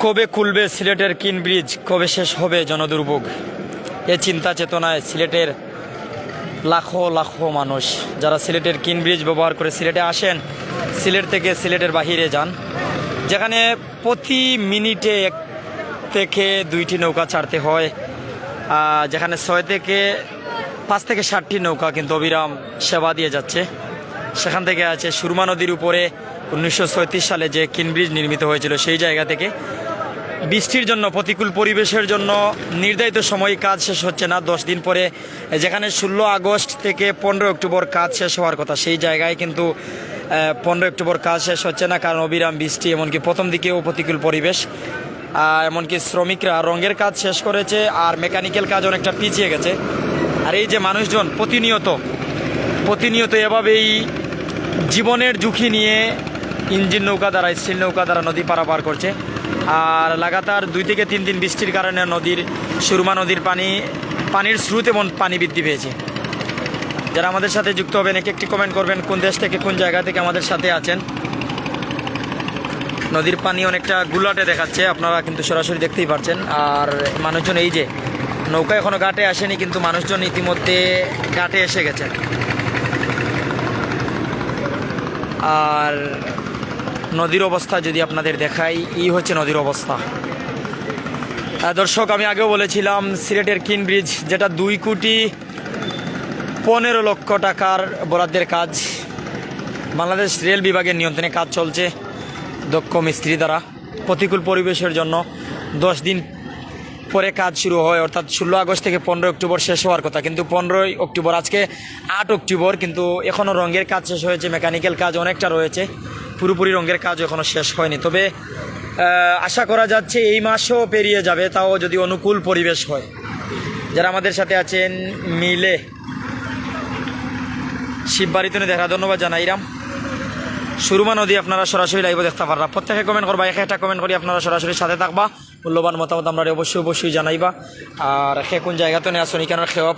কবে খুলবে সিলেটের কিন ব্রিজ, কবে শেষ হবে জনদুর্ভোগ? এ চিন্তা চেতনায় সিলেটের লাখো লাখো মানুষ যারা সিলেটের কিন ব্রিজ ব্যবহার করে সিলেটে আসেন, সিলেট থেকে সিলেটের বাহিরে যান, যেখানে প্রতি মিনিটে 1 থেকে 2টি নৌকা ছাড়তে হয়, যেখানে 6 থেকে 5 থেকে 7টি নৌকা কিন্তু অবিরাম সেবা দিয়ে যাচ্ছে। সেখান থেকে আছে সুরমা নদীর উপরে 1936 সালে যে কিন ব্রিজ নির্মিত হয়েছিল, সেই জায়গা থেকে বৃষ্টির জন্য, প্রতিকূল পরিবেশের জন্য নির্ধারিত সময় কাজ শেষ হচ্ছে না। 10 দিন পরে, যেখানে 16 আগস্ট থেকে 15 অক্টোবর কাজ শেষ হওয়ার কথা, সেই জায়গায় কিন্তু 15 অক্টোবর কাজ শেষ হচ্ছে না, কারণ অবিরাম বৃষ্টি, এমনকি প্রথম দিকেও প্রতিকূল পরিবেশ। এমনকি শ্রমিকরা রঙের কাজ শেষ করেছে, আর মেকানিক্যাল কাজ অনেকটা পিছিয়ে গেছে। আর এই যে মানুষজন প্রতিনিয়ত এভাবেই জীবনের ঝুঁকি নিয়ে ইঞ্জিন নৌকা দ্বারা, স্টিল নৌকা দ্বারা নদী পারাপার করছে। আর লাগাতার 2 থেকে 3 দিন বৃষ্টির কারণে সুরমা নদীর পানির স্রোত এবং পানি বৃদ্ধি পেয়েছে। যারা আমাদের সাথে যুক্ত হবেন, একটি কমেন্ট করবেন কোন দেশ থেকে, কোন জায়গা থেকে আমাদের সাথে আছেন। নদীর পানি অনেকটা গুলাটে দেখাচ্ছে, আপনারা কিন্তু সরাসরি দেখতেই পাচ্ছেন। আর মানুষজন, এই যে নৌকা এখনো ঘাটে আসেনি, কিন্তু মানুষজন ইতিমধ্যে ঘাটে এসে গেছে। আর নদীর অবস্থা যদি আপনাদের দেখাই, এই হচ্ছে নদীর অবস্থা। দর্শক, আমি আগেও বলেছিলাম সিলেটের কিন ব্রিজ, যেটা 2,15,00,000 টাকার বরাদ্দের কাজ, বাংলাদেশ রেল বিভাগের নিয়ন্ত্রণে কাজ চলছে দক্ষ মিস্ত্রি দ্বারা। প্রতিকূল পরিবেশের জন্য 10 দিন পরে কাজ শুরু হয়, অর্থাৎ 16 আগস্ট থেকে 15 অক্টোবর শেষ হওয়ার কথা, কিন্তু 15 অক্টোবর, আজকে 8 অক্টোবর, কিন্তু এখনও রঙের কাজ শেষ হয়েছে, মেকানিক্যাল কাজ অনেকটা রয়েছে, পুরোপুরি রঙের কাজ এখনও শেষ হয়নি। তবে আশা করা যাচ্ছে এই মাসও পেরিয়ে যাবে, তাও যদি অনুকূল পরিবেশ হয়। যারা আমাদের সাথে আছেন মিলে শিববাড়িতে দেখা, ধন্যবাদ জানাইরাম। সুরমা নদী আপনারা সরাসরি লাইভে দেখতে পারবা, প্রত্যেকে কমেন্ট করবা, একটা কমেন্ট করি আপনারা সরাসরি সাথে থাকবা, মূল্যবান মতামত আমরা অবশ্যই জানাইবা। আর কোন জায়গাতে নিয়ে আসুন, কেন খেওয়া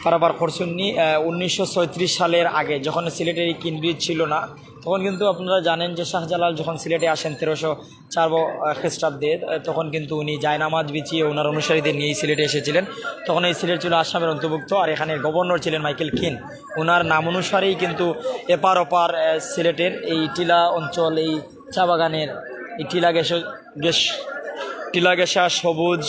পারাবার করছেন নি। 1936 সালের আগে যখন সিলেটের এই কিন ব্রিজ ছিল না, তখন কিন্তু আপনারা জানেন যে শাহজালাল যখন সিলেটে আসেন 1304 খ্রিস্টাব্দে, তখন কিন্তু উনি জায়নামাজ বিছিয়ে ওনার অনুসারীদের নিয়েই সিলেটে এসেছিলেন। তখন এই সিলেট ছিল আসামের অন্তর্ভুক্ত, আর এখানে গভর্নর ছিলেন মাইকেল খিন। ওনার নাম অনুসারেই কিন্তু এপার ওপার সিলেটের এই টিলা অঞ্চল, এই চা বাগানের এই টিলাগেশা সবুজ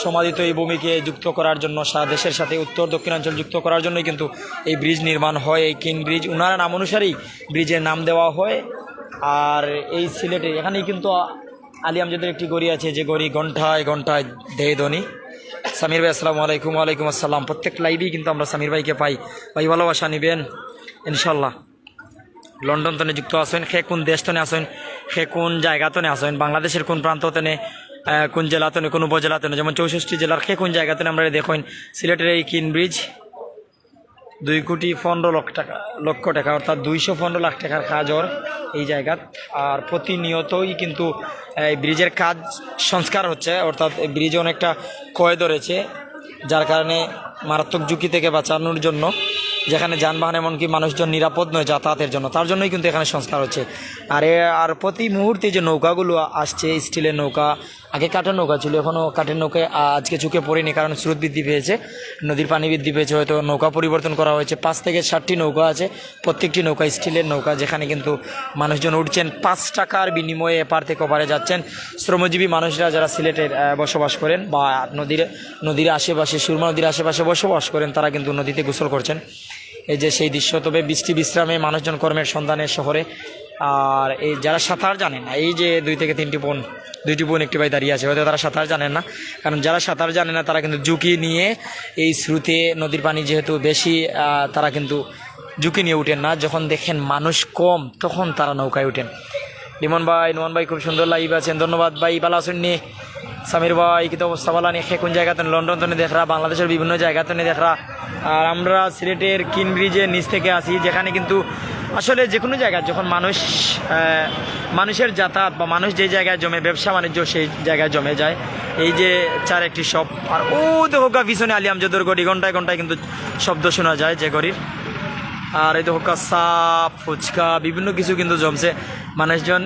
সমাধিত এই ভূমিকে যুক্ত করার জন্য, দেশের সাথে উত্তর দক্ষিণাঞ্চল যুক্ত করার জন্যই কিন্তু এই ব্রিজ নির্মাণ হয়। এই কিন ব্রিজ ওনার নাম অনুসারেই ব্রিজের নাম দেওয়া হয়। আর এই সিলেটে এখানেই কিন্তু আলী আমজাদের একটি গড়ি আছে, যে গড়ি ঘন্টায় ঘন্টায় দেয় ধ্বনি। সামির ভাই আসসালামু আলাইকুম। ওয়ালাইকুম আসসালাম। প্রত্যেক লাইভেই কিন্তু আমরা সামির ভাইকে পাই। ভাই ভালোবাসা নেবেন ইনশাল্লাহ। লন্ডন তনে যুক্ত আসেন, কোন দেশ তনে আসেন, কোন জায়গা তনে আসেন, বাংলাদেশের কোন প্রান্ত তনে, কোন জেলাতে, কোন উপজেলাতে, যেমন 64 জেলার কোন জায়গাতে আমরা দেখুন সিলেটের এই কিন ব্রিজ 2,15,00,000 টাকা, অর্থাৎ 215 লাখ টাকার কাজ ওর এই জায়গা। আর প্রতিনিয়তই কিন্তু এই ব্রিজের কাজ সংস্কার হচ্ছে, অর্থাৎ এই ব্রিজে অনেকটা ক্ষয় ধরেছে, যার কারণে মারাত্মক ঝুঁকি থেকে বাঁচানোর জন্য, যেখানে যানবাহন এমনকি মানুষজন নিরাপদ নয় যাতায়াতের জন্য, তার জন্যই কিন্তু এখানে সংস্কার হচ্ছে। আর প্রতি মুহূর্তে যে নৌকাগুলো আসছে, স্টিলের নৌকা, আগে কাঠের নৌকা ছিল, এখনও কাঠের নৌকায় আজকে চুকে পড়েনি, কারণ স্রোত বৃদ্ধি পেয়েছে, নদীর পানি বৃদ্ধি পেয়েছে, হয়তো নৌকা পরিবর্তন করা হয়েছে। 5 থেকে 7টি নৌকা আছে, প্রত্যেকটি নৌকা স্টিলের নৌকা, যেখানে কিন্তু মানুষজন উঠছেন 5 টাকার বিনিময়ে এপার থেকে ওপারে যাচ্ছেন। শ্রমজীবী মানুষরা যারা সিলেটের বসবাস করেন বা নদীর আশেপাশে, সুরমা নদীর আশেপাশে বসবাস করেন, তারা কিন্তু নদীতে গোসল করছেন। এই যে সেই দৃশ্য। তবে বৃষ্টি বিশ্রামে মানুষজন কর্মের সন্ধানে শহরে। আর এই যারা সাঁতার জানেন না, এই যে 2 থেকে 3টি বোন একটি ভাই দাঁড়িয়ে আছে, হয়তো তারা সাঁতার জানেন না, কারণ যারা সাঁতার জানে না তারা কিন্তু ঝুঁকি নিয়ে এই স্রোতে, নদীর পানি যেহেতু বেশি, তারা কিন্তু ঝুঁকি নিয়ে উঠেন না। যখন দেখেন মানুষ কম, তখন তারা নৌকায় উঠেন। নোমান ভাই খুব সুন্দর লাইভ আছেন, ধন্যবাদ ভাই। ভালো আছেন নি সামির ভাই? কিন্তু অবস্থা ভালো নিয়ে কোন জায়গাতে, লন্ডন তনে দেখরা, বাংলাদেশের বিভিন্ন জায়গাতে দেখরা। আর আমরা সিলেটের কিন ব্রিজের নিচ থেকে আসি, যেখানে কিন্তু আসলে যে কোনো জায়গায় যখন মানুষের যাতায়াত বা মানুষ যে জায়গায় জমে, ব্যবসা বাণিজ্য সেই জায়গায় জমে যায়। এই যে 4 একটি শপ, আর ও দেখো পিছনে আলী আমজাদের গড়ি, ঘন্টায় ঘন্টায় কিন্তু শব্দ শোনা যায় যে গড়ির। আর এই তো হোক্কা সাপ ফুচকা বিভিন্ন কিছু কিন্তু জমছে। মানুষজন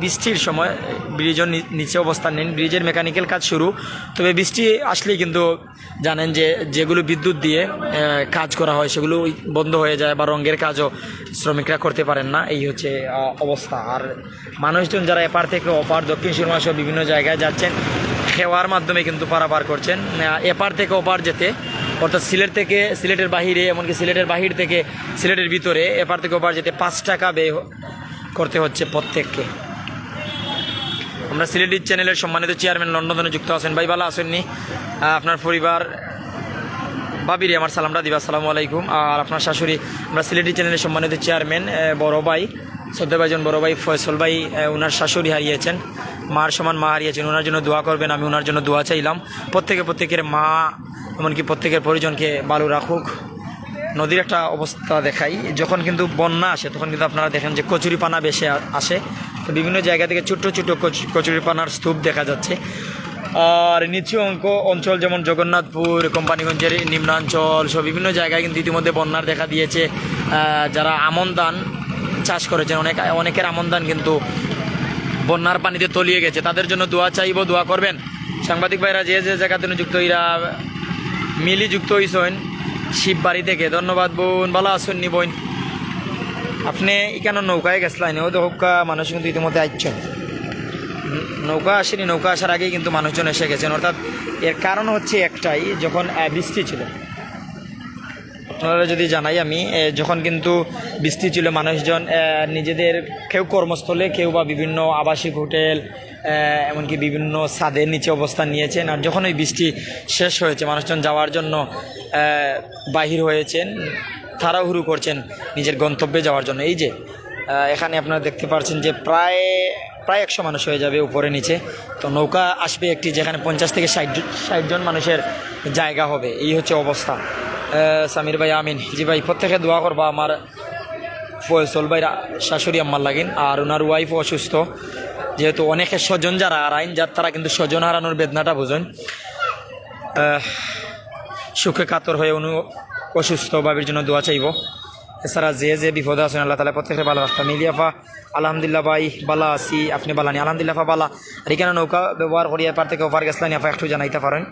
বৃষ্টির সময় ব্রিজের নিচে অবস্থান নেন, ব্রিজের মেকানিক্যাল কাজ শুরু। তবে বৃষ্টি আসলেই কিন্তু জানেন যে যেগুলো বিদ্যুৎ দিয়ে কাজ করা হয় সেগুলো বন্ধ হয়ে যায়, বা রঙের কাজও শ্রমিকরা করতে পারেন না, এই হচ্ছে অবস্থা। আর মানুষজন যারা এপার থেকে ওপার দক্ষিণ সুরমা সহ বিভিন্ন জায়গায় যাচ্ছেন খেওয়ার মাধ্যমে কিন্তু পারাপার করছেন। এপার থেকে ওপার যেতে অর্থাৎ সিলেট থেকে সিলেটের বাহিরে, এমনকি সিলেটের বাহির থেকে সিলেটের ভিতরে এপার থেকে ওপার যেতে 5 টাকা ব্যয় করতে হচ্ছে প্রত্যেককে। আমরা সিলেটি চ্যানেলের সম্মানিত চেয়ারম্যান লন্ডনে যুক্ত আছেন, ভাই ভালো আছেননি? আপনার পরিবার বাবিরে আমার সালামটা দিবা, আসসালামু আলাইকুম। আর আপনার শাশুড়ি, আমরা সিলেটি চ্যানেলের সম্মানিত চেয়ারম্যান বড় ভাই শ্রদ্ধাভাজন বড় ভাই ফয়সল ভাই, ওনার শাশুড়ি হারিয়েছেন, মার সমান মা হারিয়েছেন, ওনার জন্য দোয়া করবেন। আমি ওনার জন্য দোয়া চাইলাম। প্রত্যেকের মা এমনকি প্রত্যেকের পরিজনকে ভালো রাখুক। নদীর একটা অবস্থা দেখাই, যখন কিন্তু বন্যা আসে তখন কিন্তু আপনারা দেখেন যে কচুরিপানা বেশি আসে। তো বিভিন্ন জায়গা থেকে ছোট্ট ছোট্ট কচুরিপানার স্তূপ দেখা যাচ্ছে। আর নিচু অঞ্চল যেমন জগন্নাথপুর, কোম্পানিগঞ্জের নিম্নাঞ্চল সব বিভিন্ন জায়গায় কিন্তু ইতিমধ্যে বন্যার দেখা দিয়েছে। যারা আমন ধান চাষ করেছেন অনেকের আমন ধান কিন্তু বন্যার পানিতে তলিয়ে গেছে, তাদের জন্য দোয়া চাইব, দোয়া করবেন। সাংবাদিক ভাইরা যে জায়গাতে যুক্ত এরা মিলি যুক্ত হয়েছেন শিববাড়ি থেকে, ধন্যবাদ বোন, ভালো আসুন নি বোন। আপনি এখানে নৌকায় গেছিলেন, ও তো হোক্কা মানুষ কিন্তু ইতিমধ্যে আসছেন, নৌকা আসেনি, নৌকা আসার আগেই কিন্তু মানুষজন এসে গেছেন। অর্থাৎ এর কারণ হচ্ছে একটাই, যখন বৃষ্টি ছিল, আপনারা যদি জানাই আমি, যখন কিন্তু বৃষ্টি ছিল মানুষজন নিজেদের কেউ কর্মস্থলে, কেউ বা বিভিন্ন আবাসিক হোটেল, এমনকি বিভিন্ন ছাদের নিচে অবস্থান নিয়েছেন। আর যখন ওই বৃষ্টি শেষ হয়েছে মানুষজন যাওয়ার জন্য বাহির হয়েছেন, তাড়াহুড়ো করছেন নিজের গন্তব্যে যাওয়ার জন্য। এই যে এখানে আপনারা দেখতে পাচ্ছেন যে প্রায় 100 মানুষ হয়ে যাবে উপরে নিচে। তো নৌকা আসবে একটি, যেখানে 50 থেকে 60 জন মানুষের জায়গা হবে। এই হচ্ছে অবস্থা। সামির ভাই আমিন, জি ভাই, প্রত্যেকে দোয়া করবা আমার ফয়সল ভাই শাশুড়ি আম্মার লাগিন। আর ওনার ওয়াইফও অসুস্থ, যেহেতু অনেকের স্বজন যারা হারাইন, তারা কিন্তু স্বজন হারানোর বেদনাটা বোঝেন। সুখে কাতর হয়ে উনি অসুস্থ, বাবির জন্য দোয়া চাইব। এছাড়া যে বিপদে আছেন আল্লাহ তালা প্রত্যেকে ভালো রাখতাম। মিলিয়াফা আলহামদুলিল্লাহ ভাই বালা আছি, আপনি বালানি? আলহামদুলিল্লাহ বালা। আর এখানে নৌকা ব্যবহার করি এপার থেকে ওপার গেছিলেন, আপা একটু জানাইতে পারেন।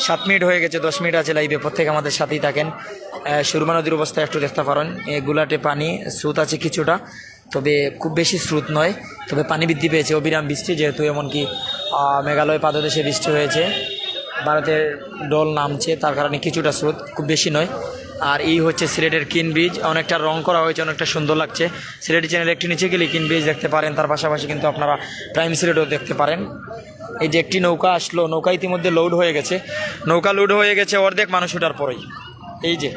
7 মিনিট হয়ে গেছে, 10 মিনিট আছে লাইভে, প্রত্যেকে আমাদের সাথেই থাকেন। সুরমা নদীর অবস্থা একটু দেখতে পারেন, গুলাটে পানি স্রোত আছে কিছুটা, তবে খুব বেশি স্রোত নয়, তবে পানি বৃদ্ধি পেয়েছে, অবিরাম বৃষ্টি, যেহেতু এমনকি মেঘালয় পাদদেশে বৃষ্টি হয়েছে, ভারতের ডল নামছে, তার কারণে কিছুটা স্রোত, খুব বেশি নয়। আর এই হচ্ছে সিলেটের কিন ব্রিজ, অনেকটা রং করা হয়েছে, অনেকটা সুন্দর লাগছে। সিলেটি চ্যানেল একটু নিচে গেলে কিন ব্রিজ দেখতে পারেন, তার পাশাপাশি কিন্তু আপনারা প্রাইম সিলেটও দেখতে পারেন। এই যে একটি নৌকা আসলো, নৌকা ইতিমধ্যে লোড হয়ে গেছে, নৌকা লোড হয়ে গেছে অর্ধেক মানুষ ওঠার পরেই। এই যে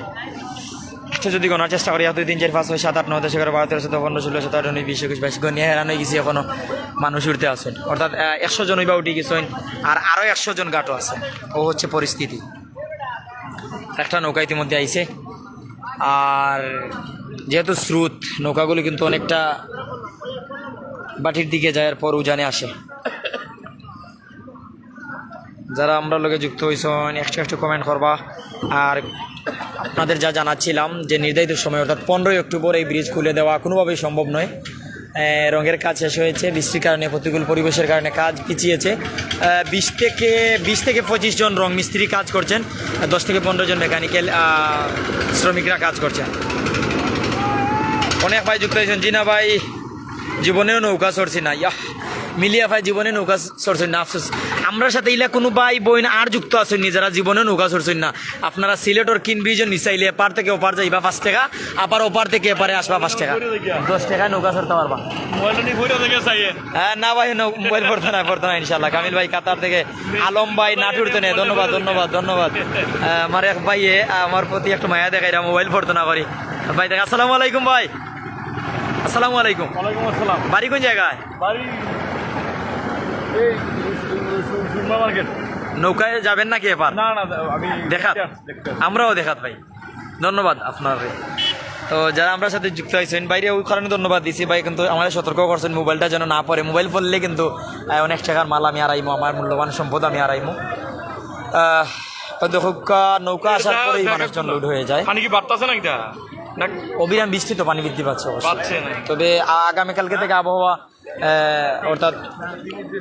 একটু যদি গোনার চেষ্টা করি, 2, 3, 4, 5, 6, 7, 8, 9, 10, 11, 12, 13, 14, 15, 16, 17, 18, 20, 21, 22 গনিয়ে হেরান হয়ে গেছি, এখনও মানুষ উঠতে আসেন। অর্থাৎ 100 জনই বা উঠে গেছেন, আর আরও 100 জন গাটও আছে। ও হচ্ছে পরিস্থিতি। একটা নৌকা ইতিমধ্যে আইছে, আর যেহেতু স্রোত, নৌকাগুলি কিন্তু অনেকটা বাটির দিকে যায়, পর উজানে আসে। যারা আমরা লোকে যুক্ত হয়েছেন একটু কমেন্ট করবা। আর আপনাদের যা জানাচ্ছিলাম যে নির্ধারিত সময় অর্থাৎ 15 অক্টোবর এই ব্রিজ খুলে দেওয়া কোনোভাবেই সম্ভব নয়। রঙের কাজ শেষ হয়েছে, বৃষ্টির কারণে, প্রতিকূল পরিবেশের কারণে কাজ পিছিয়েছে। 20 থেকে 25 জন রং মিস্ত্রি কাজ করছেন, 10 থেকে 15 জন মেকানিক্যাল শ্রমিকরা কাজ করছেন। অনেক ভাই যুক্ত হয়েছেন। জিনা ভাই, জীবনেও নৌকা চড়ছি না। মিলিয়া ভাই জীবনে নৌকা চড়ছেন না, আফসোস। আমরা সাথে ইলা কোনো ভাই বোন আর যুক্ত আছেন নি যারা জীবনে নৌকা চড়ছেন না। আপনারা সিলেটর কিন ব্রিজের নিচাইলে এপার থেকে ওপার যাইবা 5 টাকা, আবার ওপার থেকে এপারে আসবা 5 টাকা, 10 টাকায় নৌকা চড়তে পারবা। হ্যাঁ না ভাই, মোবাইল পড়তে না ইনশাল্লাহ। কামিল ভাই কাতার থেকে, আলম ভাই নাটুর তো নেই, ধন্যবাদ। আমার এক ভাইয়ে আমার প্রতি একটু মায়া দেখাই, মোবাইল পড়তে না পারি। ভাই দেখ, আসসালামু আলাইকুম ভাই। আসসালামু আলাইকুম। ওয়ালাইকুম আসসালাম। বাড়ি কোন জায়গায়? বাড়ি এই সুরমা মার্কেট। নৌকায় যাবেন নাকি এবার? না আমি দেখাত, আমরাও দেখাত ভাই, ধন্যবাদ আপনার। তো যারা আমরা সাথে যুক্ত হয়েছেন বাইরে, ওই কারণে ধন্যবাদ দিচ্ছি ভাই। কিন্তু আমাদের সতর্ক করছেন মোবাইলটা যেন না পড়ে, মোবাইল পড়লে কিন্তু অনেক টাকার মাল আমি হারাইমো, আমার মূল্যবান সম্পদ আমি হারাইমো। নৌকা আসার পরেই মানুষজন লোড হয়ে যায়। পানি কি বাড়তেছে না? না অবিরাম বৃষ্টি তো পানি বৃদ্ধি পাচ্ছে অবশ্যই। পাচ্ছে না। তবে আগামীকালকে থেকে আবহাওয়া অর্থাৎ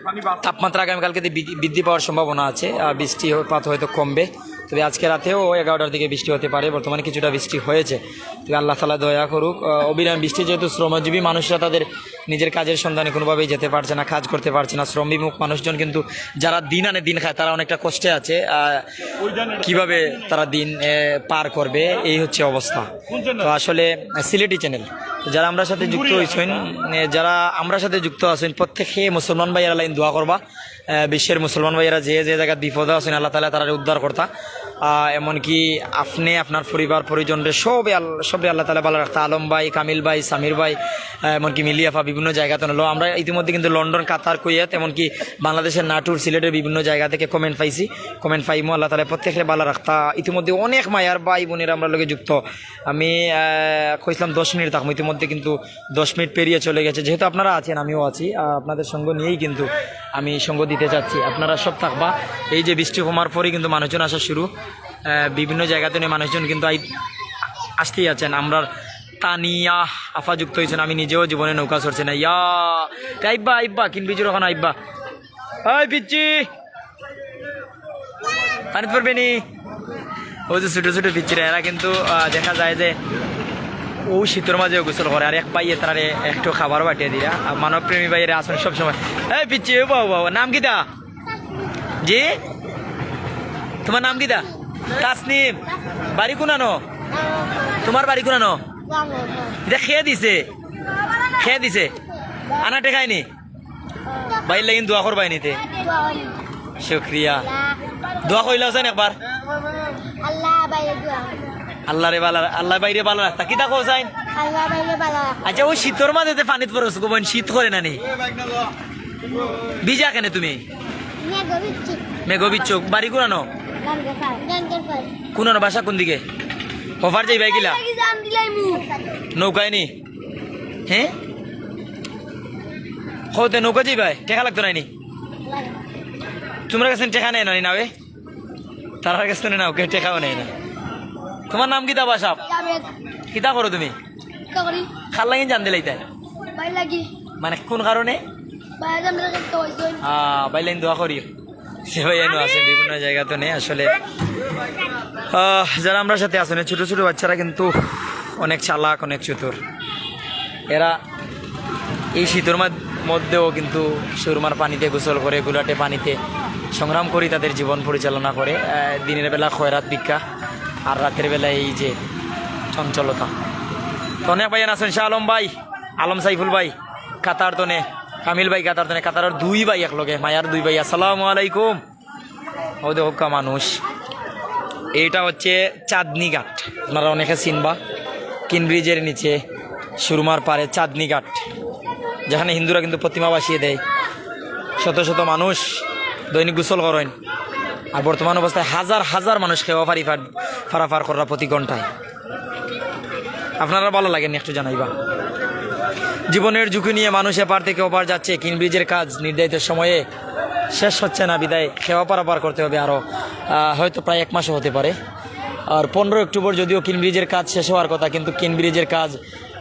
পানি বাড়ছে। তাপমাত্রা আগামীকালকে বৃদ্ধি পাওয়ার সম্ভাবনা আছে, বৃষ্টিপাত হয়তো কমবে। তবে আজকে রাতেও 11টার দিকে বৃষ্টি হতে পারে, বর্তমানে কিছুটা বৃষ্টি হয়েছে। তবে আল্লাহ তাআলা দয়া করুক। অবিরাম বৃষ্টি, যেহেতু শ্রমজীবী মানুষরা তাদের নিজের কাজের সন্ধানে কোনোভাবেই যেতে পারছে না, কাজ করতে পারছে না। শ্রমবিমুখ মানুষজন কিন্তু যারা দিন আনে দিন খায়, তারা অনেকটা কষ্টে আছে। কিভাবে তারা দিন পার করবে, এই হচ্ছে অবস্থা। তো আসলে সিলেটি চ্যানেল যারা আমরা সাথে যুক্ত হয়েছেন, যারা আমরা সাথে যুক্ত আছেন, প্রত্যেকে মুসলমান ভাইয়েরা লাইন দোয়া করবা। বিশ্বের মুসলমান ভাইয়েরা যে যে জায়গায় বিপদে আছেন, আল্লাহ তাআলা তারা উদ্ধার করতা। এমনকি আপনি আপনার পরিবার পরিজনরে সবে আল্লাহ তাআলা ভালো রাখতা। আলম ভাই, কামিল ভাই, সামির ভাই, এমনকি মিলিয়াফা বিভিন্ন জায়গাতে হলো। আমরা ইতিমধ্যে কিন্তু লন্ডন, কাতার, কুয়েত, এমনকি বাংলাদেশের নাটুর, সিলেটের বিভিন্ন জায়গা থেকে কমেন্ট পাইমো। আল্লাহ তাআলা প্রত্যেকের ভালো রাখতা। ইতিমধ্যে অনেক মায়ার ভাই বোনেরা আমরা লোকে যুক্ত। আমি কইছিলাম 10 মিনিট থাকবো, ইতিমধ্যে কিন্তু 10 মিনিট পেরিয়ে চলে গেছে। যেহেতু আপনারা আছেন, আমিও আছি, আপনাদের সঙ্গ নিয়েই কিন্তু আমি সঙ্গ দিতে চাচ্ছি। আপনারা সব থাকবা। এই যে বৃষ্টি কমার পরই কিন্তু মানুষজন আসা শুরু, বিভিন্ন জায়গাতে নিয়ে মানুষজন কিন্তু আসতেই আছেন। আমরা তানিয়া আফা যুক্ত হয়েছেন। আমি নিজেও জীবনে নৌকা চড়ছি না। আইব্বা কিনবিজুর ওখানে আইব্বা। ওই পিচ্ছি পানি পড়বে নি। ওই যে ছোটো ছোটো পিচ্ছিরা, এরা কিন্তু দেখা যায় যে ও শীতের মাঝেও গোসল করে। আর এক পাইয়ে তারা একটু খাবার বাটিয়ে দিয়া মানব প্রেমী ভাইয়েরা আসেন সবসময়। এই পিচ্ছি, বাবা নাম কি দা? জি, তোমার নাম কি দা? তাসনিম। বাড়ি কোনানো? তোমার বাড়ি কোনানো? এটা খেয়ে দিছে আনাটে খায়নি? বাইর লাগিন দোয়া করবাই নিতে। শুক্রিয়া, দোয়া কইলা আছেন একবার। আল্লাহ রে বালা, আল্লাহ বাইরে বালা রাখতা। কিতা কোসাইন? আচ্ছা, ওই শীতর মাঝে পানিত পড়ছ গোবন, শীত করে না নি? ভিজা কেন তুমি? মেঘবিচ্ছ। বাড়ি কোনানো? কোনানো বাসা কোন দিকে? অফার যাই ভাই গিলা নৌকায় নি? হ্যাঁ, হতে নৌকা যাই ভাই, টেকা লাগতো নাইনি? তোমার কাছে টেকা নেই না নাবে? তার কাছে না ওকে টেকাও নেই না। তোমার নাম কিতা বাসা? কিতা করো তুমি? খাল লাগি জান দিলাই তাই মানে কোন কারণে? বাইলাইন দোয়া করিও। সে ভাই এনো আছেন বিভিন্ন জায়গাতে নেই। আসলে যারা আমরা সাথে আছেন, ছোটো ছোটো বাচ্চারা কিন্তু অনেক চালাক, অনেক চতুর। এরা এই শীতের মধ্যেও কিন্তু সুরমার পানিতে গোসল করে, গুলাটে পানিতে সংগ্রাম করে তাদের জীবন পরিচালনা করে। দিনের বেলা খয়রাত ভিক্ষা, আর রাতের বেলা এই যে চঞ্চলতা। তো অনেক ভাইয়ান আছেন, শাহ আলম ভাই, আলম সাইফুল ভাই কাতার তনে, কামিল ভাই কাতার তনে, কাতারের 2 ভাই একলগে, মায়ার 2 ভাই। আসসালামু আলাইকুম। ও দেখা মানুষ। এইটা হচ্ছে চাঁদনি ঘাট, আপনারা অনেকে চিনবা। কিন ব্রিজের নিচে সুরমার পারে চাঁদনি ঘাট, যেখানে হিন্দুরা কিন্তু প্রতিমা বাসিয়ে দেয়। শত শত মানুষ দৈনিক গোসল করেন। আর বর্তমান অবস্থায় হাজার হাজার মানুষ খেওয়া ফারাফার করা প্রতি ঘন্টায়। আপনারা ভালো লাগেনি একটু জানাইবা। জীবনের ঝুঁকি নিয়ে মানুষ এপার থেকে ওপার যাচ্ছে। কিন ব্রিজের কাজ নির্ধারিত সময়ে শেষ হচ্ছে না, বিদায় খেওয়া পারাপার করতে হবে আরও হয়তো প্রায় 1 মাসও হতে পারে। আর 15 অক্টোবর যদিও কিন ব্রিজের কাজ শেষ হওয়ার কথা, কিন্তু কিন ব্রিজের কাজ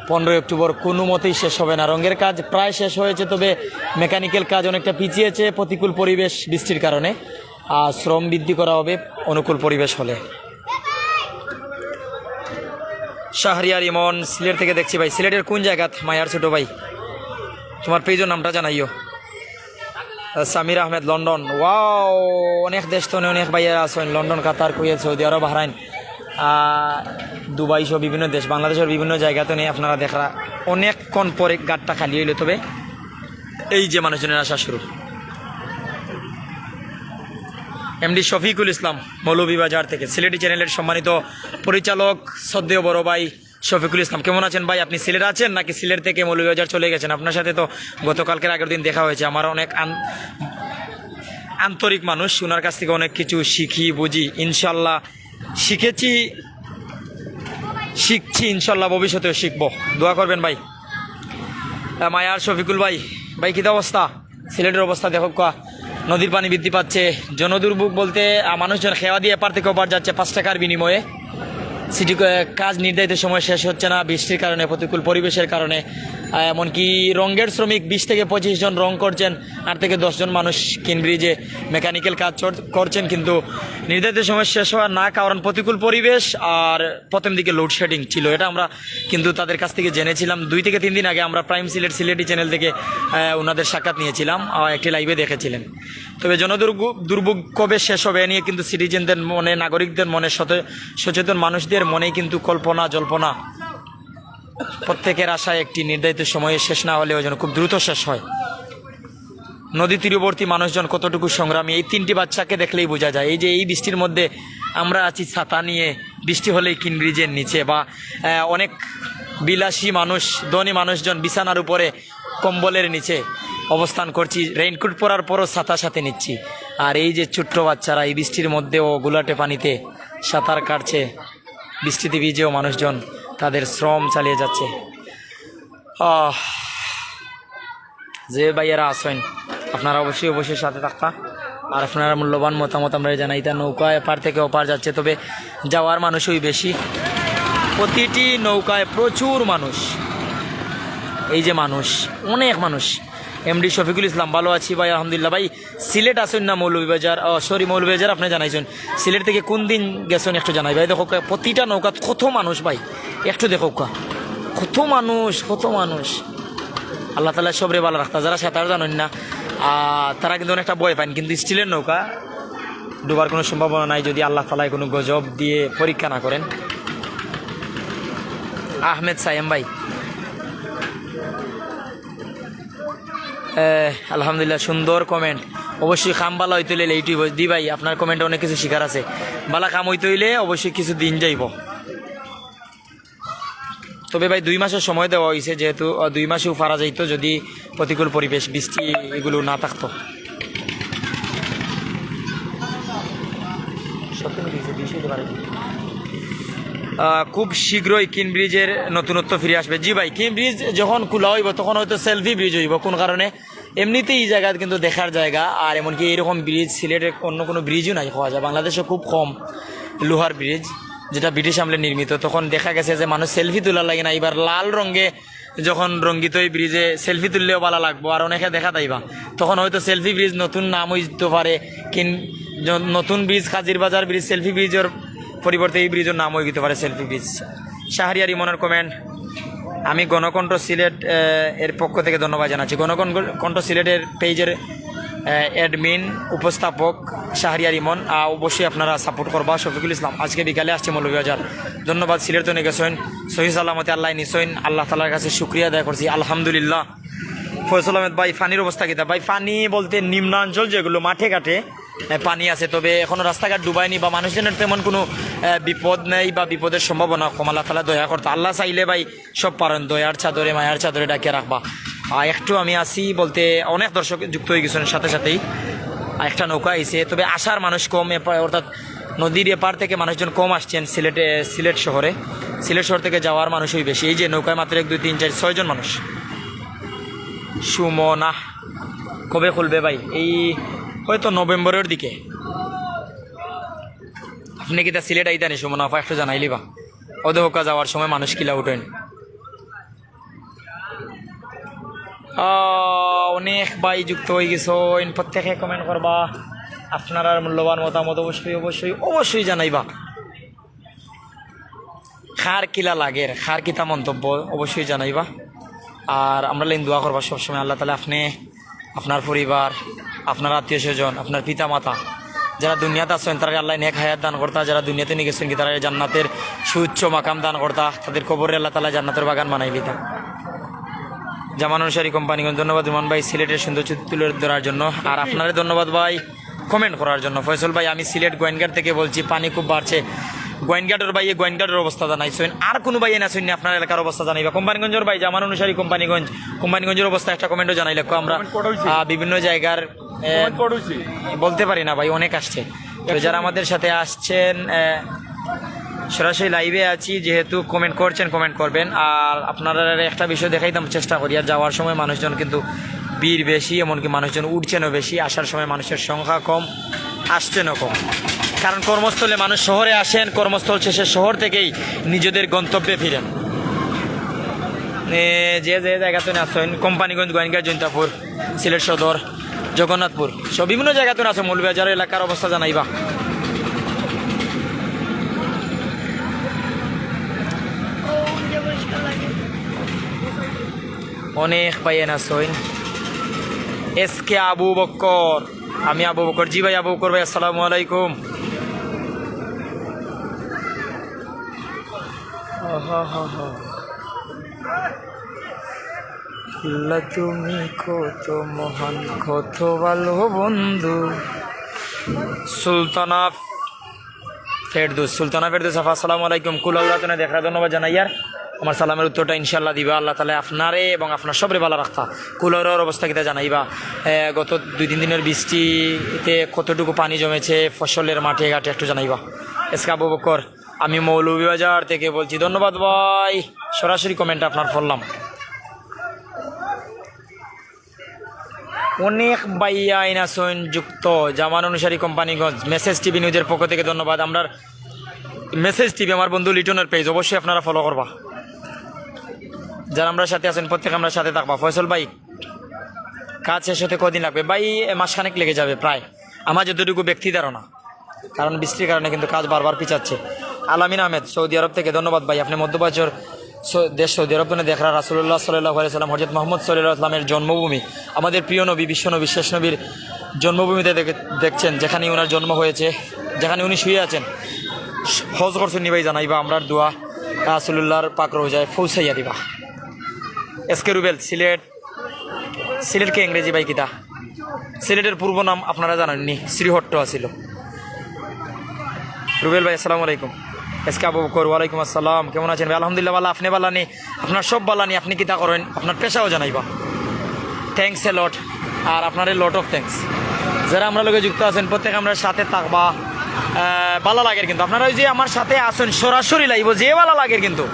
15 অক্টোবর কোনো মতেই শেষ হবে না। রঙের কাজ প্রায় শেষ হয়েছে, তবে মেকানিক্যাল কাজ অনেকটা পিছিয়েছে প্রতিকূল পরিবেশ বৃষ্টির কারণে। আর শ্রম বৃদ্ধি করা হবে অনুকূল পরিবেশ হলে। শাহরিয়ার ইমন সিলেট থেকে দেখছি ভাই। সিলেটের কোন জায়গাত মায়ার ছোটো ভাই? তোমার পেজের নামটা জানাইও। সামির আহমেদ লন্ডন। ওয়াও, অনেক দেশ তো অনেক ভাইয়া আছেন। লন্ডন, কাতার, কুয়েত, সৌদি আরব, বাহরাইন, দুবাই সহ বিভিন্ন দেশ, বাংলাদেশের বিভিন্ন জায়গাতে নিয়ে আপনারা দেখা অনেকক্ষণ পরে গাড়টা খালি হইল। তবে এই যে মানুষজনের আসা শুরু। এমডি শফিকুল ইসলাম মৌলভীবাজার থেকে, সিলেটি চ্যানেলের সম্মানিত পরিচালক শ্রদ্ধেয় বড় ভাই শফিকুল ইসলাম। কেমন আছেন ভাই? আপনি সিলেট আছেন নাকি সিলেট থেকে মৌলভীবাজার চলে গেছেন? আপনার সাথে তো গতকালকের আগের দিন দেখা হয়েছে। আমার অনেক আন্তরিক মানুষ, ওনার কাছ থেকে অনেক কিছু শিখি, বুঝি। ইনশাল্লাহ শিখছি ইনশাল্লাহ, ভবিষ্যতেও শিখবো। দোয়া করবেন ভাই। মায়ার শফিকুল ভাই, ভাই কী অবস্থা? সিলেটের অবস্থা দেখো, নদীর পানি বৃদ্ধি পাচ্ছে। জনদুর্ভোগ বলতে মানুষজন খেওয়া দিয়ে এপার থেকে ওপার যাচ্ছে 5 টাকার বিনিময়ে। সিটি কাজ নির্ধারিত সময় শেষ হচ্ছে না বৃষ্টির কারণে, প্রতিকূল পরিবেশের কারণে। এমনকি রঙের শ্রমিক 20 থেকে 25 জন রং করছেন, 8 থেকে 10 জন মানুষ কিনব্রিজে মেকানিক্যাল কাজ করছেন, কিন্তু নির্ধারিত সময় শেষ হওয়ার না কারণ প্রতিকূল পরিবেশ আর প্রথম দিকে লোডশেডিং ছিল। এটা আমরা কিন্তু তাদের কাছ থেকে জেনেছিলাম 2 থেকে 3 দিন আগে। আমরা প্রাইম সিলেটি চ্যানেল থেকে ওনাদের সাক্ষাৎ নিয়েছিলাম, একটি লাইভে দেখেছিলেন। তবে দুর্ভোগ কবে শেষ হবে এ নিয়ে কিন্তু সিটিজেনদের মনে, নাগরিকদের মনে, সচেতন মানুষদের মনেই কিন্তু কল্পনা জল্পনা। প্রত্যেকের আশায় একটি নির্ধারিত সময়ে শেষ না হলেও যেন খুব দ্রুত শেষ হয়। নদী তীরবর্তী মানুষজন কতটুকু সংগ্রামী এই 3টি বাচ্চাকে দেখলেই বোঝা যায়। এই যে এই বৃষ্টির মধ্যে আমরা আছি ছাতা নিয়ে, বৃষ্টি হলেই কিনব্রিজের নিচে, বা অনেক বিলাসী মানুষ, ধনী মানুষজন বিছানার উপরে কম্বলের নিচে অবস্থান করছি, রেইনকোট পরার পরও ছাতা সাথে নিচ্ছি। আর এই যে ছোট্ট বাচ্চারা এই বৃষ্টির মধ্যেও গুলাটে পানিতে সাঁতার কাটছে, বৃষ্টিতে ভিজেও মানুষজন তাদের শ্রম চালিয়ে যাচ্ছে। যে ভাইয়ারা আসেন আপনারা অবশ্যই সাথে থাকতা, আর আপনারা মূল্যবান মতামত আমরা জানাইতা। নৌকা এপার থেকে ওপার যাচ্ছে, তবে যাওয়ার মানুষই বেশি। প্রতিটি নৌকায় প্রচুর মানুষ, এই যে মানুষ, অনেক মানুষ। এমডি শফিকুল ইসলাম, ভালো আছি ভাই আলহামদুলিল্লাহ। ভাই সিলেট আসেন না মৌলভীবাজার? মৌলভীবাজার আপনি জানাইছেন। সিলেট থেকে কোন দিন গেছেন একটু জানাই ভাই। দেখো প্রতিটা নৌকা কত মানুষ ভাই, একটু দেখো কত মানুষ। আল্লাহ তালা সবরে ভালো রাখতা। যারা সাঁতার জানেন না তারা কিন্তু অনেকটা ভয় পান, কিন্তু স্টিলের নৌকা ডুবার কোনো সম্ভাবনা নাই যদি আল্লাহ তালায় কোনো গজব দিয়ে পরীক্ষা না করেন। আহমেদ সাইম ভাই, আলহামদুলিল্লাহ, সুন্দর কমেন্ট। অবশ্যই কাম বালা হইতে হইলে এইটুই দি ভাই, আপনার কমেন্টে অনেক কিছু শিকার আছে। বালা কাম হইতে হইলে অবশ্যই কিছু দিন যাইব। তবে ভাই 2 মাসের সময় দেওয়া হয়েছে, যেহেতু 2 মাসেও পারা যাইত যদি প্রতিকূল পরিবেশ, বৃষ্টি এগুলো না থাকতো। খুব শীঘ্রই কিনব্রিজের নতুনত্ব ফিরে আসবে। জি ভাই, কিনব্রিজ যখন খোলা হইব তখন হয়তো সেলফি ব্রিজ হইব। কোন কারণে? এমনিতেই এই জায়গা কিন্তু দেখার জায়গা, আর এমনকি এরকম ব্রিজ সিলেটের অন্য কোনো ব্রিজও নাই পাওয়া যায়। বাংলাদেশে খুব কম লোহার ব্রিজ, যেটা ব্রিটিশ আমলে নির্মিত। তখন দেখা গেছে যে মানুষ সেলফি তোলার লাগে না। এবার লাল রঙে যখন রঙ্গিত এই ব্রিজে সেলফি তুললেও ভালো লাগবো, আর অনেকে দেখা তাইবা, তখন হয়তো সেলফি ব্রিজ নতুন নাম হইতে পারে। নতুন ব্রিজ কাজিরবাজার ব্রিজ সেলফি ব্রিজের পরিবর্তে এই ব্রিজের নাম হয়ে যেতে পারে সেলফি ব্রিজ। শাহরিয়ার ইমনের কমেন্ট, আমি গণকণ্ঠ সিলেট এর পক্ষ থেকে ধন্যবাদ জানাচ্ছি। গণকণ্ঠ সিলেটের পেজের অ্যাডমিন উপস্থাপক শাহরিয়ার ইমন, অবশ্যই আপনারা সাপোর্ট করবা। শফিকুল ইসলাম, আজকে বিকালে আসছে মৌলভীবাজার। ধন্যবাদ। সিলেট তো নিয়ে গেছেন সহি সালামতে, আল্লাহ নিশ্চয়, আল্লাহ তালার কাছে শুক্রিয়া আদায় করছি, আলহামদুলিল্লাহ। ফয়সল আহমেদ ভাই, পানির অবস্থা কী? ভাই পানি বলতে নিম্নাঞ্চল যেগুলো মাঠে ঘাটে পানি আছে, তবে এখনও রাস্তাঘাট ডুবায়নি বা মানুষজনের তেমন কোনো বিপদ নেই বা বিপদের সম্ভাবনা কম। আল্লাহ তালা দয়া করতে, আল্লাহ চাইলে ভাই সব পারেন। দয়ার চাদরে মায়ার চাদরে ডাকে রাখবা। একটু আমি আসি বলতে অনেক দর্শক যুক্ত হয়ে গেছেন, সাথেই একটা নৌকা আইছে, তবে আসার মানুষ কম। অর্থাৎ নদীর এপার থেকে মানুষজন কম আসছেন সিলেট শহরে। সিলেট শহর থেকে যাওয়ার মানুষই বেশি। এই যে নৌকায় মাত্র 1, 2, 3, 4, 6 জন মানুষ। সুমনা কবে খুলবে ভাই? এই হয়তো নভেম্বরের দিকে। আপনি কি তা সিলেট আইতানি সুমনা আপা? একটু জানাইলি বা অধোকা যাওয়ার সময় মানুষ কিলা উঠেন। অনেক ভাই যুক্ত হয়ে গেছো, প্রত্যেকে কমেন্ট করবা, আপনার মূল্যবান মতামত অবশ্যই জানাইবা। খার কিলা লাগের, খার কিতা মন্তব্য অবশ্যই জানাইবা। আর আমরা লাইন দোয়া করবা সবসময় আল্লাহ তালা আপনি, আপনার পরিবার, আপনার আত্মীয় স্বজন, আপনার পিতা মাতা যারা দুনিয়াতে আছেন তারা আল্লাহ নেক হায়াত দান করতা, যারা দুনিয়াতে নিয়ে গেছেন কি তারা জান্নাতের সুউচ্চ মাকাম দান করতা, তাদের কবরে আল্লাহ তালা জান্নাতের বাগান বানাই দিতাম। জামান অনুসারী কোম্পানিগঞ্জ, ধন্যবাদ রুমান ভাই সিলেটের সৌন্দর্য তুলে ধরার জন্য। আর আপনাদের ধন্যবাদ ভাই কমেন্ট করার জন্য। ফয়সল ভাই, আমি সিলেট গোয়েনঘাট থেকে বলছি, পানি খুব বাড়ছে। গোয়েনঘাটের ভাই, গোয়েনঘাটের অবস্থা জানাইছেন। আর কোনো ভাই না শুনি আপনার এলাকার অবস্থা জানাইবা। কোম্পানিগঞ্জের ভাই, জামান অনুসারী কোম্পানিগঞ্জের অবস্থা একটা কমেন্টও জানাই লাগবো। আমরা বিভিন্ন জায়গার বলতে পারি না ভাই, অনেক আসছে। তো যারা আমাদের সাথে আসছেন, সরাসরি লাইভে আছি যেহেতু, কমেন্ট করবেন। আর আপনারা একটা বিষয় দেখাইতাম চেষ্টা করি, আর যাওয়ার সময় মানুষজন কিন্তু ভিড় বেশি, এমনকি মানুষজন উঠছেনও বেশি। আসার সময় মানুষের সংখ্যা কম, আসছেনও কম। কারণ কর্মস্থলে মানুষ শহরে আসেন, কর্মস্থল শেষে শহর থেকেই নিজেদের গন্তব্যে ফিরেন। যে যে জায়গাতে আসেন, কোম্পানিগঞ্জ, গোয়েনঘাট, জৈন্তাপুর, সিলেট সদর, জগন্নাথপুর, সব বিভিন্ন জায়গাতে আছে। মৌলভীবাজার এলাকার অবস্থা জানাইবা। অনেক ভাইয়েন আসেন। এসকে আবু বক্কর, আমি আবু বক্কর। জি ভাই, আবু বক্কর ভাই, আসসালামু আলাইকুম। তুমি কত মহান, কত ভালো বন্ধু। সুলতানা ফেরদৌস, আসসালামু আলাইকুম। কুলাউরাতনে দেখার ধন্যবাদ জানাই। আর আমার সালামের উত্তরটা ইনশাল্লাহ দিবা। আল্লাহ তালা আপনারে এবং আপনার সবরে ভালো রাখতা। কুলাউরার অবস্থা কিতা জানাইবা। গত 2-3 দিনের বৃষ্টিতে কতটুকু পানি জমেছে ফসলের মাঠে ঘাটে একটু জানাইবা। এসকে আবু বকর, আমি মৌলভীবাজার থেকে বলছি। ধন্যবাদ ভাই, সরাসরি কমেন্ট আপনার পড়লাম। অনেক ভাইয়া আইনাসন যুক্ত। জামান অনুসারী কোম্পানিগঞ্জ, মেসেজ টিভি নিউজের পক্ষ থেকে ধন্যবাদ। আমরা মেসেজ টিভি আমার বন্ধু লিটনের পেজ, অবশ্যই আপনারা ফলো করবা। যারা আমরা সাথে আছেন প্রত্যেকে আমরা সাথে থাকবা। ফয়সল ভাই, কাজ শেষ হতে কদিন লাগবে? ভাই মাসখানেক লেগে যাবে প্রায়, আমার যতটুকু ব্যক্তি ধারণা, কারণ বৃষ্টির কারণে কিন্তু কাজ বারবার পিছাচ্ছে। আলামিন আহমেদ, সৌদি আরব থেকে ধন্যবাদ ভাই। আপনি মধ্যপ্রাচ্যের দেশ সৌদি আরব দেখরা রাসূলুল্লাহ সাল্লাল্লাহু আলাইহি সাল্লাম, হযরত মুহাম্মদ সাল্লাল্লাহু আলাইহি সাল্লামের জন্মভূমি, আমাদের প্রিয় নবী, বিশ্বনবী, শেষ নবীর জন্মভূমিতে দেখছেন, যেখানে ওনার জন্ম হয়েছে, যেখানে উনি শুয়ে আছেন। হজ করছেন নি ভাই, জানাইবা। আমরা দোয়া রাসূলুল্লাহর পাক রওজায় পৌঁছাইয়া দিবা। এসকে রুবেল, সিলেটকে ইংরেজি ভাই কিতা? সিলেটের পূর্ব নাম আপনারা জানেননি, শ্রীহট্ট আছিল। রুবেল ভাই, আসসালামু আলাইকুম। এসকে আবু বকর, ওয়ালাইকুম আসসালাম। কেমন আছেন ভাই? আলহামদুলিল্লাহ ভালো। আপনি ভালো নি? আপনার সব ভালো নি? আপনি কিতা করেন? আপনার পেশাও জানাইবা। থ্যাংকস এ লট, আর আপনার লট অফ থ্যাংকস। যারা আমরা লোকে যুক্ত আছেন প্রত্যেকে আমরা সাথে থাকবা। ভালো লাগের কিন্তু আপনারা ওই যে আমার সাথে আসেন সরাসরি লাইব, যে ভালো লাগের কিন্তু।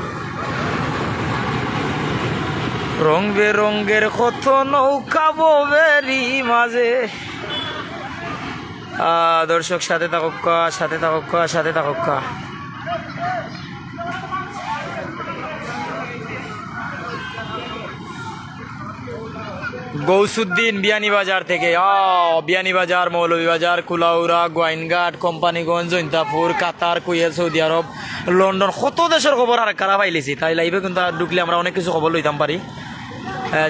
রং বেরঙ্গের কত নৌকা ববেরি মাঝে। দর্শক সাথে থাকুকা, সাথে থাকুকা, সাথে থাকুকা। গৌসুদ্দিন বিয়ানীবাজার থেকে। বিয়ানীবাজার, মৌলভীবাজার, কুলাউড়া, গোয়াইনঘাট, কোম্পানিগঞ্জ, জৈন্তাপুর, কাতার, কুয়েত, সৌদি আরব, লন্ডন, কত দেশের খবর আর কারা পাইলেছি। তাই লাইভে কিন্তু ঢুকলে আমরা অনেক কিছু খবর লইতাম পারি।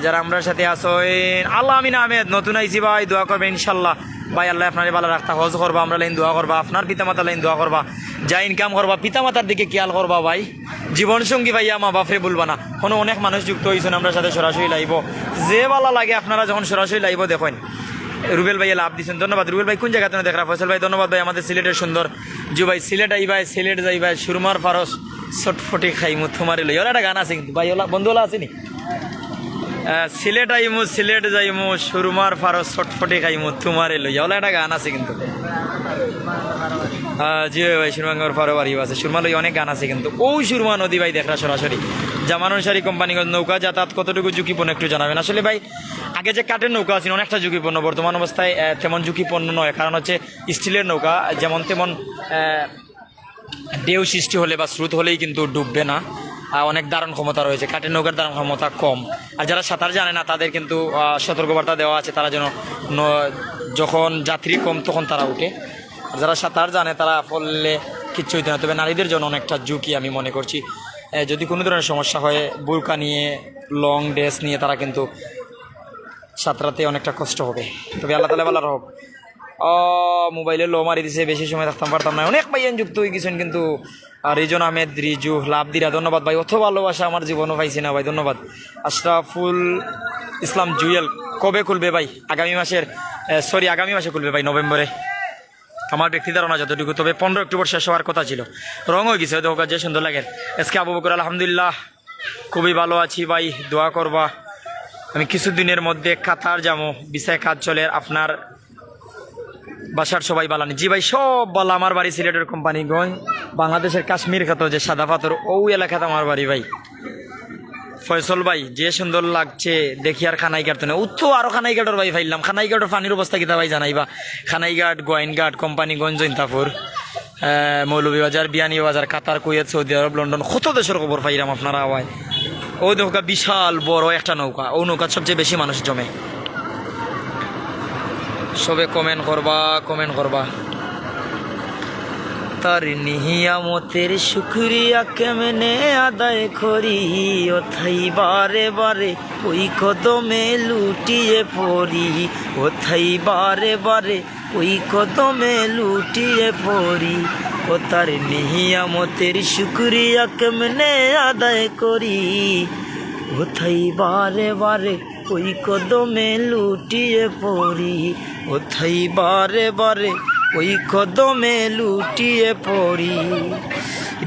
যারা আমরা সাথে আসেন, আলামিন আহমেদ, নতুন আইসি ভাই, দোয়া করবেন ইনশাল্লাহ ভাই। আল্লাহ আপনার ভালো রাখতা। হজ করবা, আমরা লাইন দোয়া করবা। আপনার পিতামাতা লাইন দোয়া করবা। যা ইনকাম করবা পিতামাতার দিকে খেয়াল করবা ভাই। জীবনসঙ্গী ভাইয়া মা বাপরে বলবা না। কোনো অনেক মানুষ যুক্ত হয়েছেন আমরা সাথে সরাসরি লাইব, যে ভালো লাগে আপনারা যখন সরাসরি লাইব দেখেন। রুবেল ভাইয়া লাভ দিচ্ছেন, ধন্যবাদ। রুবেল ভাই কোন জায়গাতে দেখা? ফয়সল ভাই ধন্যবাদ ভাই। আমাদের সিলেটের সুন্দর জু ভাই, সিলেট আই ভাই, সিলেট যাই ভাই, সুরমার ফারস চটফটি খাই মুথুমারি লই। ওরা একটা গান আছে কিন্তু ভাই, ওলা বন্ধুওলা আসেনি? সিলেট আইমু, সিলেট যাইমু, সুরমার ফারস চটফটি খাইমু তোমারে লইয়া, ওলা একটা গান আছে কিন্তু। জি ভাই, সুরমাঙ্গর ফারোবাড়ি আছে, সুরমা লই অনেক গান আছে কিন্তু। ও সুরমা নদী ভাই দেখা সরাসরি। জামান অনুসারী কোম্পানিগঞ্জ, নৌকা যাতায়াত কতটুকু ঝুঁকিপূর্ণ একটু জানাবেন। আসলে ভাই আগে যে কাঠের নৌকা আছে অনেকটা ঝুঁকিপূর্ণ, বর্তমান অবস্থায় তেমন ঝুঁকিপূর্ণ নয়। কারণ হচ্ছে স্টিলের নৌকা যেমন তেমন ঢেউ সৃষ্টি হলে বা স্রোত হলেই কিন্তু ডুববে না, অনেক ধারণ ক্ষমতা রয়েছে। কাঠের নৌকার ধারণ ক্ষমতা কম। আর যারা সাঁতার জানে না তাদের কিন্তু সতর্কবার্তা দেওয়া আছে, তারা যেন যখন যাত্রী কম তখন তারা উঠে। আর যারা সাঁতার জানে তারা পড়লে কিচ্ছু হইতে না। তবে নারীদের জন্য অনেকটা ঝুঁকি আমি মনে করছি। যদি কোনো ধরনের সমস্যা হয়, বোরকা নিয়ে, লং ড্রেস নিয়ে তারা কিন্তু সাঁতরাতে অনেকটা কষ্ট হবে। তবে আল্লাহ তাআলা ভালো হোক। মোবাইলে লো মারি দিছে, বেশি সময় থাকতাম পারতাম না। অনেক ভাইয়ান যুক্ত হয়ে গেছেন কিন্তু। রিজন আহমেদ, রিজু, লাভদিরা, ধন্যবাদ ভাই। অত ভালোবাসা আমার জীবনও পাইছি না ভাই, ধন্যবাদ। আশরাফুল ইসলাম জুয়েল, কবে খুলবে ভাই? আগামী মাসে খুলবে ভাই, নভেম্বরে। আমার ব্যক্তি ধারণা যতটুকু, তবে 15 অক্টোবর শেষ হওয়ার কথা ছিল। রং হয়ে গেছে, দেখা যে সুন্দর লাগে। এসকে আবু বকর, আলহামদুলিল্লাহ খুবই ভালো আছি ভাই, দোয়া করবা। আমি কিছুদিনের মধ্যে কাতার যাবো, ভিসায় কাজ চলে। আপনার বাসার সবাই বালানি? জি ভাই, সব বালা। আমার বাড়ি সিলেটের কোম্পানিগঞ্জ, বাংলাদেশের কাশ্মীর খ্যাত যে সাদা পাথর, ওই এলাকাতে আমার বাড়ি ভাই। ফয়সল ভাই, যে সুন্দর লাগছে দেখি আর খানাইঘাট তো না, উত্তু আরও খানাইঘাটের ভাই ফাইলাম। খানাইঘাটের পানির অবস্থা কিতা ভাই জানাইবা? খানাইঘাট, গোয়াইনঘাট, কোম্পানিগঞ্জ, জৈন্তাপুর, মৌলভীবাজার, বিয়ানীবাজার, কাতার, কুয়েত, সৌদি আরব, লন্ডন, কত দেশের খবর পাইরাম আপনারা আওয়ায়। ওই নৌকা বিশাল বড় একটা নৌকা, ও নৌকা সবচেয়ে বেশি মানুষ জমে। সবে কমেন্ট করবা। তার নিয়ামতের শুকরিয়া কেমনে আদায় করি, ওথাই বারে বারে ওই কদমে লুটিয়ে পড়ি, ওথাই বারে বারে ওই কদমে লুটিয়ে পড়ি। ও তার নিয়ামতের শুকরিয়া কেমনে আদায় করি, ওথাই বারে বারে ওই কদমে লুটিয়ে পড়ি, ওথাই বারে বারে ওই কদমে লুটিয়ে পড়ি।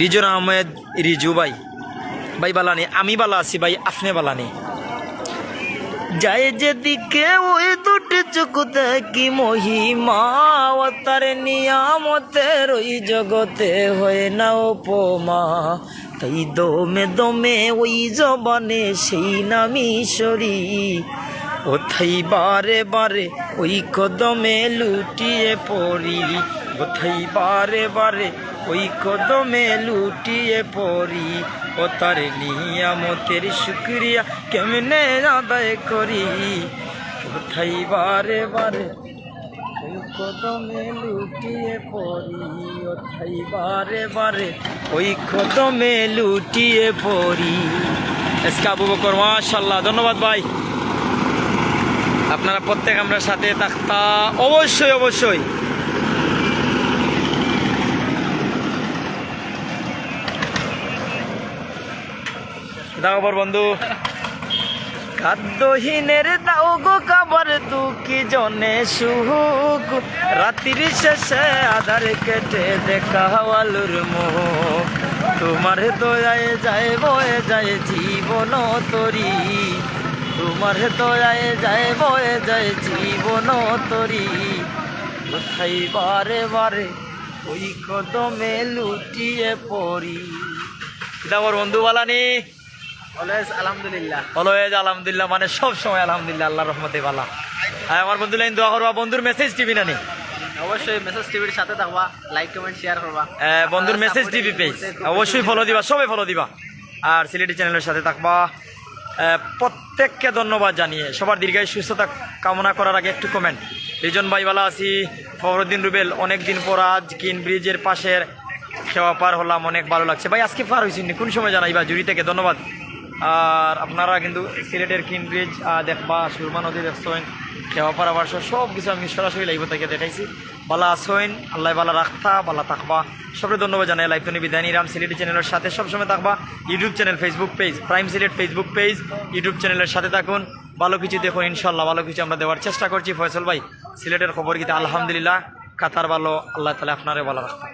রিজন আহমেদ রিজু ভাই বালানি, আমি বালা আছি ভাই, আপনি বালানি। যায় যেদিকে ওই দুটি চোখ দেখি মহিমা, ও তার নিয়ামতের ওই জগতে হয় না উপমা। তাই দমে দমে ওই জবানে সেই নামি সরি, ওথাই বারে বারে ওই কদমে লুটিয়ে পড়ি, ওথাই বারে বারে ওই কদমে লুটিয়ে পড়ি। ও তার নিয়ামতের শুকরিয়া কেমনে আদায় করি, ওথাই বারে বারে ওই কদমে লুটিয়ে পড়ি, ওথাই বারে বারে ওই কদমে লুটিয়ে পড়ি। এসকে আবু বকর, মাশাআল্লাহ, ধন্যবাদ ভাই। আপনারা প্রত্যেক আমরা সাথে থাকতা অবশ্যই। দাওবার বন্ধু, খাদ্যহীনের দাও গো খাবার দুঃখী জনে সুখ, রাত্রির শেষে আধার কেটে দেখা আলোর মুখ, তোমার দয়ায় যায় বয়ে যায় জীবন তরি, তোমার দয়ায় যায় বয়ে যায় জীবন তরি। কোথায় বারে বারে ওই কদমে লুটিয়ে পড়ি। দাওয়ার বন্ধু বালানি, আলহামদুলিল্লাহ, মানে সব সময় আলহামদুলিল্লাহ, আল্লাহ রহমতে বালা। আমার বন্ধু লাইন দোয়া করবা, বন্ধুর মেসেজ টিভি নানি অবশ্যই মেসেজ টিভির সাথে থাকবা, লাইক কমেন্ট শেয়ার করবা। বন্ধুর মেসেজ টিভি পেজ অবশ্যই ফলো দিবা, সবাই ফলো দিবা। আর সিলেটি চ্যানেলের সাথে থাকবা। প্রত্যেককে ধন্যবাদ জানিয়ে সবার দীর্ঘায়ু সুস্থতা কামনা করার আগে একটু কমেন্ট। রিজন ভাই ভালো আছি, ফখরুদ্দিন রুবেল, অনেকদিন পর আজ কিন ব্রিজের পাশের খেওয়া পার হলাম, অনেক ভালো লাগছে। ভাই আজকে পার হয়েছি কোন সময় জানাইবা, জুড়ি থেকে ধন্যবাদ। আর আপনারা কিন্তু সিলেটের কিন ব্রিজ দেখবা, সুরমা নদী দেখছেন, খেওয়া পার আবার সব কিছু আমি সরাসরি লাইভ থেকে দেখাইছি। বালা আসেন, আল্লাহ বালা রাখতা, বালা থাকবা। সবাই ধন্যবাদ জানাই। লাইভ তো বিদায় নিলাম। সিলেটি চ্যানেলের সাথে সবসময় থাকবা। YouTube channel, Facebook page, prime Sylhet Facebook page, YouTube চ্যানেলের সাথে থাকুন। ভালো কিছু দেখুন, ইনশাল্লাহ ভালো কিছু আমরা দেওয়ার চেষ্টা করছি। ফয়সল ভাই, সিলেটের খবর কিন্তু আলহামদুলিল্লাহ, কাতার ভালো, আল্লাহ তাআলা আপনারে ভালো রাখতা।